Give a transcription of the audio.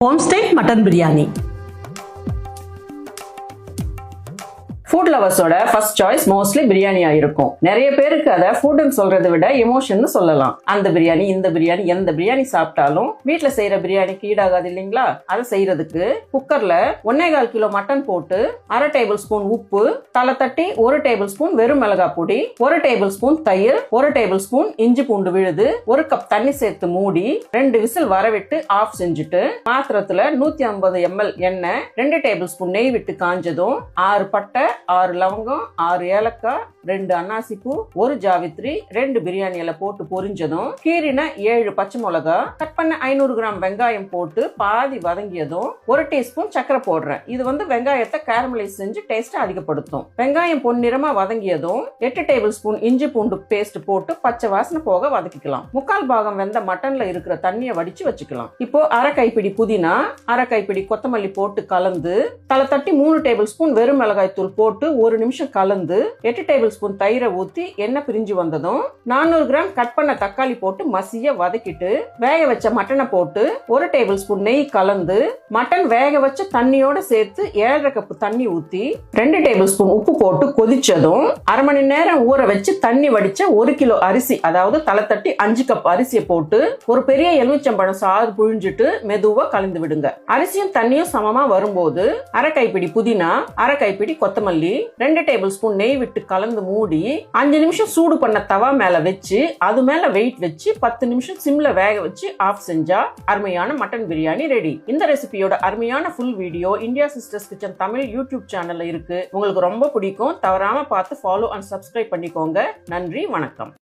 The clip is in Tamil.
Homestay mutton biryani. ஃபுட் லவர்ஸோட ஃபர்ஸ்ட் சாய்ஸ் மோஸ்ட்லி பிரியாணியா இருக்கும். நிறைய பேருக்கு அதை ஃபுட்னு சொல்றதை விட எமோஷன் சொல்லலாம். அந்த பிரியாணி இந்த பிரியாணி எந்த பிரியாணி சாப்பிட்டாலும் வீட்டுல செய்யற பிரியாணிக்கு ஈடாகாது இல்லைங்களா? அதை செய்யறதுக்கு குக்கர்ல 1.25 கிலோ மட்டன் போட்டு 1/2 டேபிள் ஸ்பூன் உப்பு, தலை தட்டி 1 டேபிள் ஸ்பூன் வெறும் மிளகாய் பொடி, 1 டேபிள் ஸ்பூன் தயிர், 1 டேபிள் ஸ்பூன் இஞ்சி பூண்டு விழுது, 1 கப் தண்ணி சேர்த்து மூடி 2 விசில் வரவிட்டு ஆஃப் செஞ்சுட்டு பாத்திரத்துல 150 ml எண்ணெய், 2 டேபிள் ஸ்பூன் நெய் விட்டு காஞ்சதும் 6 பட்டை, 6 லவங்கம், 6 ஏலக்காய், 2 அன்னாசிப்பூ, 1 ஜாவித்ரி, 2 பிரியாணி இலை போட்டு பொரிஞ்சதும் கீரின 7 பச்சை மிளகா, கட் பண்ண 500 கிராம் வெங்காயம் போட்டு பாதி வதங்கியதும் 1 டீஸ்பூன் சக்கரை போடுறேன். இது வெங்காயத்தை கேரமலைஸ் செஞ்சு டேஸ்ட் அதிகப்படுத்தும். வெங்காயம் பொன்னிறமா வதங்கியதும் 8 டேபிள் ஸ்பூன் இஞ்சி பூண்டு பேஸ்ட் போட்டு பச்சை வாசனை போக வதக்கிக்கலாம். 1/4 பாகம் வெந்த மட்டன்ல இருக்கிற தண்ணியை வடிச்சு வச்சுக்கலாம். இப்போ 1/2 கைப்பிடி புதினா, 1/2 கைப்பிடி கொத்தமல்லி போட்டு கலந்து தலை தட்டி 3 டேபிள் ஸ்பூன் வெறும் மிளகாய் தூள் போட்டு 1 நிமிஷம் கலந்து 8 டேபிள் ஸ்பூன் தயிரை ஊத்தி எண்ணெய் பிரிஞ்சு வந்ததும் 400 கிராம் கட் பண்ண தக்காளி போட்டு மசிய வதக்கிட்டு வேக வச்ச மட்டனை போட்டு 1 டேபிள் ஸ்பூன் நெய் கலந்து மட்டன் வேக வச்ச தண்ணியோட சேர்த்து 1/2 கப் தண்ணி ஊத்தி 2 டேபிள் ஸ்பூன் உப்பு போட்டு கொதிச்சதும் 1/2 மணி நேரம் ஊற வச்சு தண்ணி வடிச்ச 1 கிலோ அரிசி, அதாவது தலை தட்டி 5 கப் அரிசியை போட்டு ஒரு பெரிய எலுமிச்சம்பழம் சாறு புழிஞ்சிட்டு மெதுவா கலந்து விடுங்க. அரிசியும் தண்ணியும் சமமா வரும்போது 1/2 கைப்பிடி புதினா, 1/2 கைப்பிடி கொத்தமல்லி, 2 டேபிள் ஸ்பூன் நெய் விட்டு கலந்து மூடி 5 நிமிஷம் சூடு பண்ண தவா மேல வச்சு அது மேல வெயிட் வச்சு 10 நிமிஷம் சிம்ல வேக வச்சு ஆஃப் செஞ்சா அருமையான மட்டன் பிரியாணி ரெடி. இந்த ரெசிபியோட அருமையான full video India sisters kitchen Tamil YouTube சேனல்ல இருக்கு. உங்களுக்கு ரொம்ப பிடிக்கும். தவறாம பார்த்து ஃபாலோ அண்ட் சப்ஸ்கிரைப் பண்ணிக்கோங்க. நன்றி, வணக்கம்.